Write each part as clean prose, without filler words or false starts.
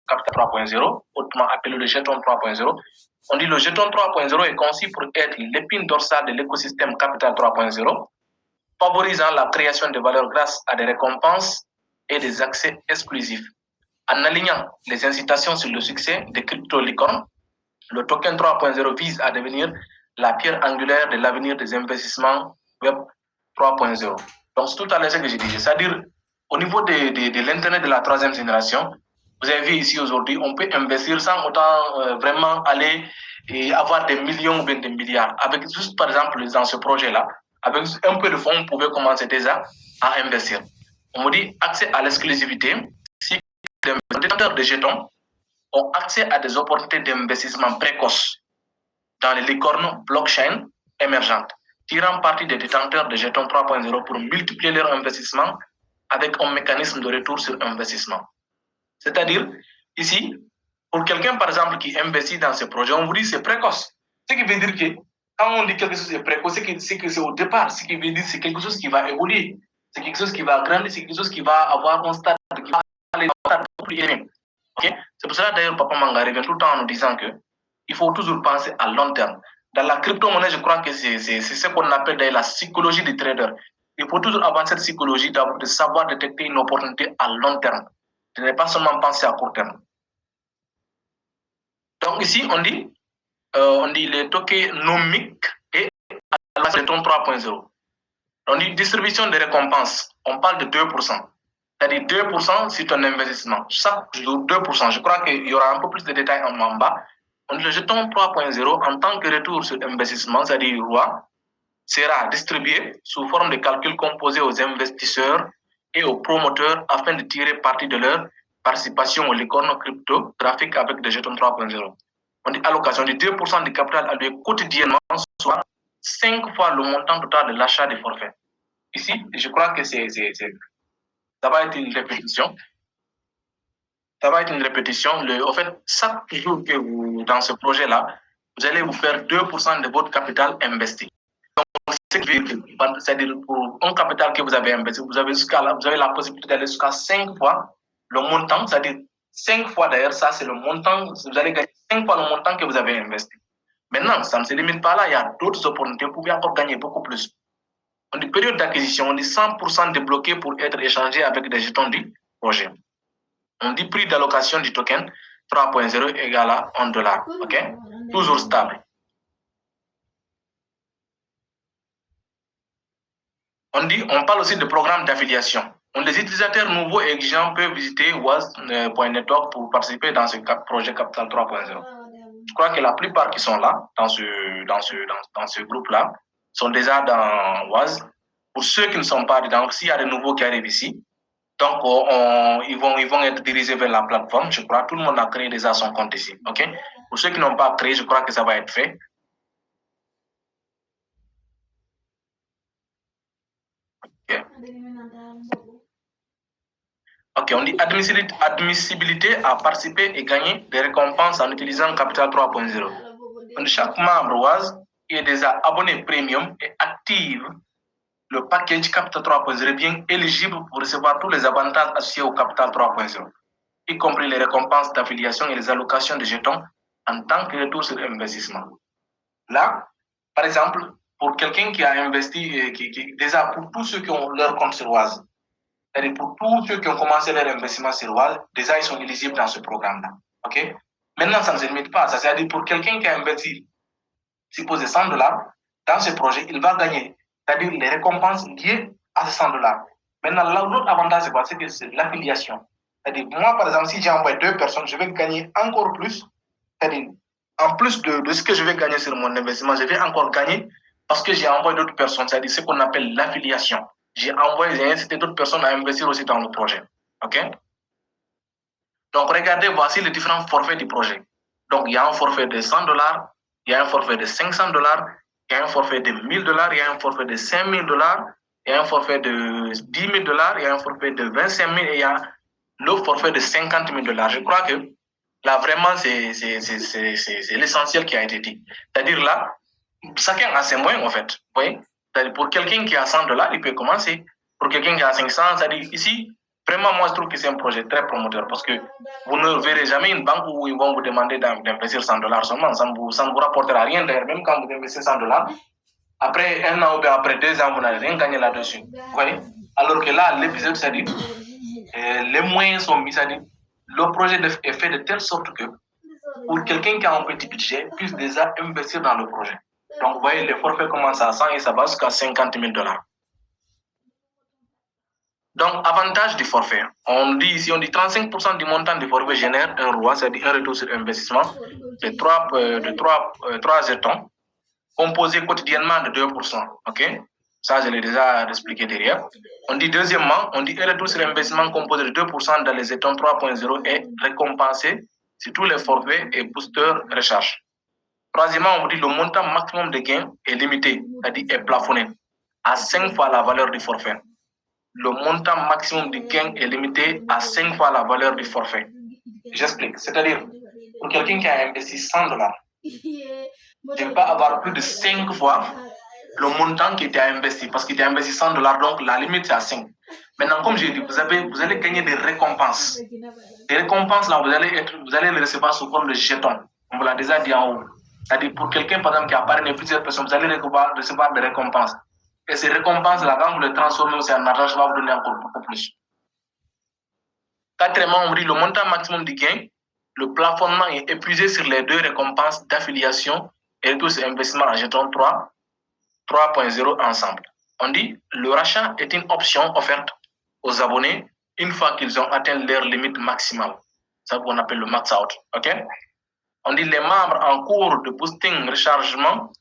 capital 3.0, autrement appelé le jeton 3.0. On dit le jeton 3.0 est conçu pour être l'épine dorsale de l'écosystème capital 3.0, favorisant la création de valeur grâce à des récompenses et des accès exclusifs. En alignant les incitations sur le succès des crypto-licornes, le token 3.0 vise à devenir la pierre angulaire de l'avenir des investissements Web 3.0. Donc, c'est tout à l'heure ce que j'ai dit. C'est-à-dire, au niveau de l'Internet de la troisième génération, vous avez vu ici aujourd'hui, on peut investir sans autant vraiment aller et avoir des millions ou bien des milliards. Avec juste, par exemple, dans ce projet-là, avec un peu de fonds, on pouvait commencer déjà à investir. On me dit accès à l'exclusivité. Si les détenteurs de jetons ont accès à des opportunités d'investissement précoces dans les licornes blockchain émergentes, tirant parti des détenteurs de jetons 3.0 pour multiplier leur investissement avec un mécanisme de retour sur investissement. C'est-à-dire, ici, pour quelqu'un, par exemple, qui investit dans ce projet, on vous dit que c'est précoce. Ce qui veut dire que quand on dit quelque chose est précoce, c'est que c'est au départ. Ce qui veut dire que c'est quelque chose qui va évoluer. C'est quelque chose qui va grandir, c'est quelque chose qui va avoir un stade qui va aller plus élevé. Okay? C'est pour cela, d'ailleurs, Papa Manga revient tout le temps en nous disant qu'il faut toujours penser à long terme. Dans la crypto-monnaie, je crois que c'est ce qu'on appelle la psychologie du trader. Il faut toujours avoir cette psychologie de savoir détecter une opportunité à long terme. Je n'ai pas seulement pensé à court terme. Donc ici, on dit les tokenomiques et la jeton 3.0. On dit distribution des récompenses. On parle de 2%. C'est-à-dire 2% sur ton investissement. Chaque jour, 2%. Je crois qu'il y aura un peu plus de détails en bas. On dit le jeton 3.0 en tant que retour sur investissement, c'est-à-dire roi, sera distribué sous forme de calcul composé aux investisseurs et aux promoteurs afin de tirer parti de leur participation aux licornes cryptographiques avec des jetons 3.0. On dit allocation de 2% du capital alloué quotidiennement, soit 5 fois le montant total de l'achat des forfaits. Ici, je crois que ça va être une répétition. Ça va être une répétition. En fait, chaque jour que vous, dans ce projet-là, vous allez vous faire 2% de votre capital investi. C'est-à-dire pour un capital que vous avez investi, vous avez la possibilité d'aller jusqu'à 5 fois le montant, c'est-à-dire 5 fois d'ailleurs, ça c'est le montant, vous allez gagner 5 fois le montant que vous avez investi. Maintenant, ça ne se limite pas là, il y a d'autres opportunités, vous pouvez encore gagner beaucoup plus. On dit période d'acquisition, on dit 100% débloqué pour être échangé avec des jetons du projet. On dit prix d'allocation du token 3.0 égale à $1, ok? Toujours stable. On parle aussi de programme d'affiliation. Les utilisateurs nouveaux et exigeants peuvent visiter was.network pour participer dans ce projet Capital 3.0. Je crois que la plupart qui sont là, dans ce groupe-là, sont déjà dans was. Pour ceux qui ne sont pas dedans, s'il y a des nouveaux qui arrivent ici, donc ils vont être dirigés vers la plateforme. Je crois que tout le monde a créé déjà son compte ici. Okay? Pour ceux qui n'ont pas créé, je crois que ça va être fait. Ok, on dit admissibilité à participer et gagner des récompenses en utilisant Capital 3.0. Chaque membre OAS qui est déjà abonné premium et active le package Capital 3.0 est bien éligible pour recevoir tous les avantages associés au Capital 3.0, y compris les récompenses d'affiliation et les allocations de jetons en tant que retour sur investissement. Là, par exemple, pour quelqu'un qui a investi, déjà pour tous ceux qui ont leur compte sur OAS, c'est-à-dire pour tous ceux qui ont commencé leur investissement sur OAS, déjà ils sont éligibles dans ce programme-là. Okay? Maintenant, ça ne se limite pas à ça. C'est-à-dire pour quelqu'un qui a investi, supposé $100 dans ce projet, il va gagner, c'est-à-dire les récompenses liées à ces $100. Maintenant, l'autre avantage, c'est quoi? C'est que c'est l'affiliation. C'est-à-dire, moi, par exemple, si j'ai envoyé 2 personnes, je vais gagner encore plus. C'est-à-dire, en plus de ce que je vais gagner sur mon investissement, je vais encore gagner parce que j'ai envoyé d'autres personnes. C'est-à-dire ce qu'on appelle l'affiliation. J'ai incité d'autres personnes à investir aussi dans le projet. OK? Donc, regardez, voici les différents forfaits du projet. Donc, il y a un forfait de $100, il y a un forfait de $500, il y a un forfait de $1000, il y a un forfait de $5000, il y a un forfait de $10 000, il y a un forfait de 25 000 et il y a le forfait de $50 000. Je crois que là, vraiment, c'est l'essentiel qui a été dit. C'est-à-dire là, chacun a ses moyens, en fait. Vous voyez? C'est-à-dire pour quelqu'un qui a $100, il peut commencer. Pour quelqu'un qui a 500, c'est-à-dire ici, Vraiment, moi, je trouve que c'est un projet très promoteur parce que vous ne verrez jamais une banque où ils vont vous demander d'investir 100 dollars seulement. Ça ne vous rapportera rien d'ailleurs, même quand vous investissez 100 dollars. Après 1 an ou bien après 2 ans, vous n'allez rien gagner là-dessus. Vous voyez? Alors que là, l'épisode, c'est-à-dire, les moyens sont mis, c'est-à-dire, le projet est fait de telle sorte que pour quelqu'un qui a un petit budget, puisse déjà investir dans le projet. Donc, vous voyez, les forfaits commencent à 100 et ça va jusqu'à 50 000 dollars. Donc, avantage du forfait. On dit ici, on dit 35% du montant du forfait génère un ROI, c'est-à-dire un retour sur investissement de 3 jetons, composé quotidiennement de 2%. OK? Ça, je l'ai déjà expliqué derrière. On dit deuxièmement, on dit un retour sur investissement composé de 2% dans les jetons 3.0 est récompensé sur tous les forfaits et boosters recharge. Troisièmement, on dit le montant maximum de gains est limité, c'est-à-dire est plafonné à 5 fois la valeur du forfait. Le montant maximum de gain est limité à 5 fois la valeur du forfait. J'explique. C'est-à-dire, pour quelqu'un qui a investi 100 dollars, je ne vais pas avoir plus de 5 fois le montant qui était investi, parce qu'il était investi 100 dollars, donc la limite c'est à 5. Maintenant, comme j'ai dit, vous allez gagner des récompenses. Les récompenses, là, vous allez les recevoir sous forme de jetons. On vous l'a déjà dit en haut. C'est-à-dire, pour quelqu'un, par exemple, qui a parrainé plusieurs personnes, vous allez recevoir des récompenses. Et ces récompenses-là, quand vous les transformez aussi en argent, ça va vous donner encore beaucoup plus. Quatrièmement, on dit le montant maximum du gain, le plafonnement est épuisé sur les 2 récompenses d'affiliation et tous investissement en jetons 3.0 ensemble. On dit le rachat est une option offerte aux abonnés une fois qu'ils ont atteint leur limite maximale. C'est ça qu'on appelle le max out. OK? On dit les membres en cours de boosting rechargement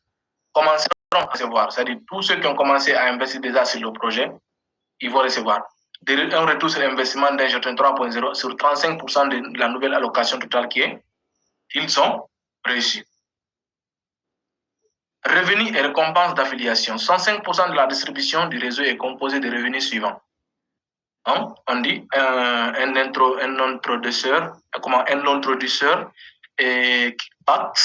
commenceront à recevoir. C'est-à-dire tous ceux qui ont commencé à investir déjà sur le projet, ils vont recevoir un retour sur l'investissement d'un jeton 3.0 sur 35% de la nouvelle allocation totale qu'ils ont réussi. Revenus et récompenses d'affiliation. 105% de la distribution du réseau est composée de revenus suivants. On dit un introducteur et kickbacks.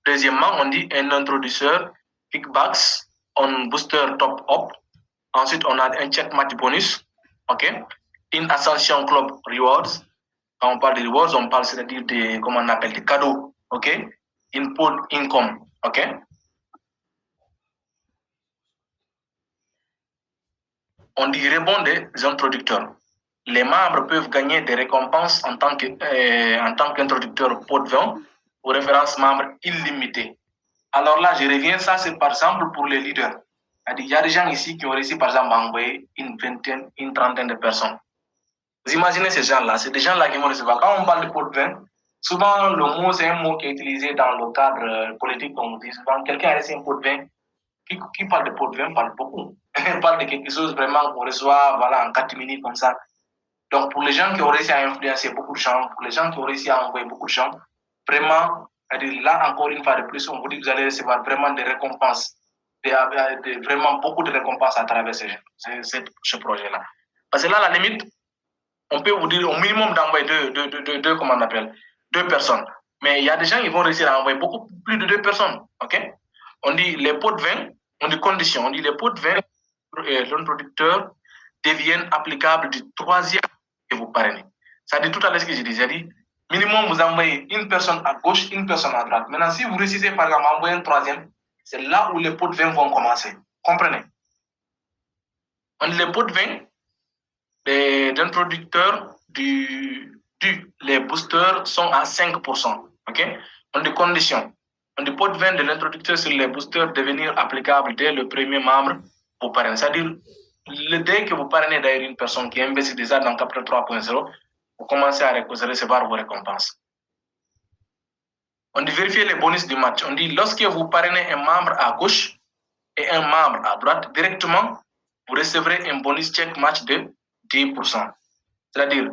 Deuxièmement, on dit un introducteur, kickbacks, on booster top up. Ensuite, on a un check match bonus. OK? Une Ascension Club Rewards. Quand on parle de rewards, on parle c'est-à-dire des, comment on appelle, des cadeaux. OK? Input income. OK? On dit rebond des introducteurs. Les membres peuvent gagner des récompenses en tant qu'introducteur pot de vin ou référence membre illimité. Alors là, je reviens, ça c'est par exemple pour les leaders. Il y a des gens ici qui ont réussi par exemple à envoyer une vingtaine, une trentaine de personnes. Vous imaginez ces gens-là, c'est des gens-là qui vont recevoir. Quand on parle de pot de vin, souvent le mot c'est un mot qui est utilisé dans le cadre politique, on dit souvent quelqu'un a reçu un pot de vin. Qui parle de pot de vin parle beaucoup. On parle de quelque chose vraiment qu'on reçoit voilà, en 4 minutes comme ça. Donc, pour les gens qui ont réussi à influencer beaucoup de gens, pour les gens qui ont réussi à envoyer beaucoup de gens, vraiment, là, encore une fois de plus, on vous dit que vous allez recevoir vraiment des récompenses, vraiment beaucoup de récompenses à travers ce projet-là. Parce que là, à la limite, on peut vous dire au minimum d'envoyer comment on appelle, 2 personnes. Mais il y a des gens qui vont réussir à envoyer beaucoup plus de 2 personnes. OK? On dit les pots de vin, on dit conditions, on dit les pots de vin et l'introducteur deviennent applicables du 3e que vous parrainez. Ça dit tout à l'heure ce que je disais, dit minimum vous envoyez une personne à gauche, une personne à droite. Maintenant, si vous réussissez par exemple à envoyer un 3e, c'est là où les pots de vin vont commencer. Comprenez? On dit les pots de vin d'introducteur les boosters sont à 5%. OK? On dit conditions. On dit pot de vin de l'introducteur sur les boosters devenir applicable dès le premier membre vous parrainez. C'est-à-dire, dès que vous parrainez d'ailleurs une personne qui investit déjà dans Capital 3.0, vous commencez à recevoir vos récompenses. On dit vérifier les bonus du match. On dit lorsque vous parrainez un membre à gauche et un membre à droite, directement, vous recevrez un bonus check match de 10%. C'est-à-dire,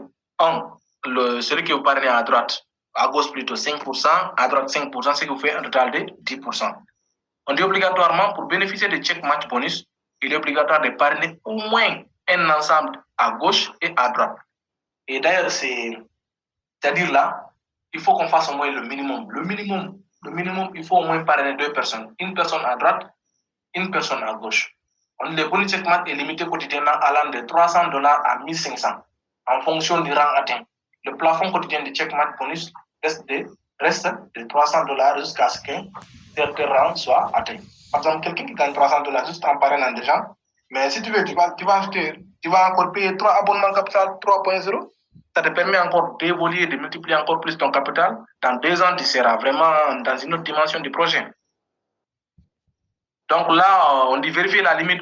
celui que vous parrainez à droite, à gauche plutôt 5%, à droite 5%, ce qui vous fait un total de 10%. On dit obligatoirement, pour bénéficier de check match bonus, il est obligatoire de parrainer au moins un ensemble à gauche et à droite. Et d'ailleurs, c'est-à-dire là, il faut qu'on fasse au moins le minimum. Le minimum, il faut au moins parrainer 2 personnes. Une personne à droite, une personne à gauche. Le bonus check match est limité quotidiennement allant de $300 à 1 500. en fonction du rang atteint. Le plafond quotidien de checkmate bonus reste de $300 jusqu'à ce qu'un certain rang soit atteint. Par exemple, quelqu'un qui gagne $300 juste en parrainant des gens, mais si tu veux, tu vas encore payer 3 abonnements capital 3.0. Ça te permet encore d'évoluer, de multiplier encore plus ton capital. Dans 2 ans, tu seras vraiment dans une autre dimension du projet. Donc là, on dit vérifier la limite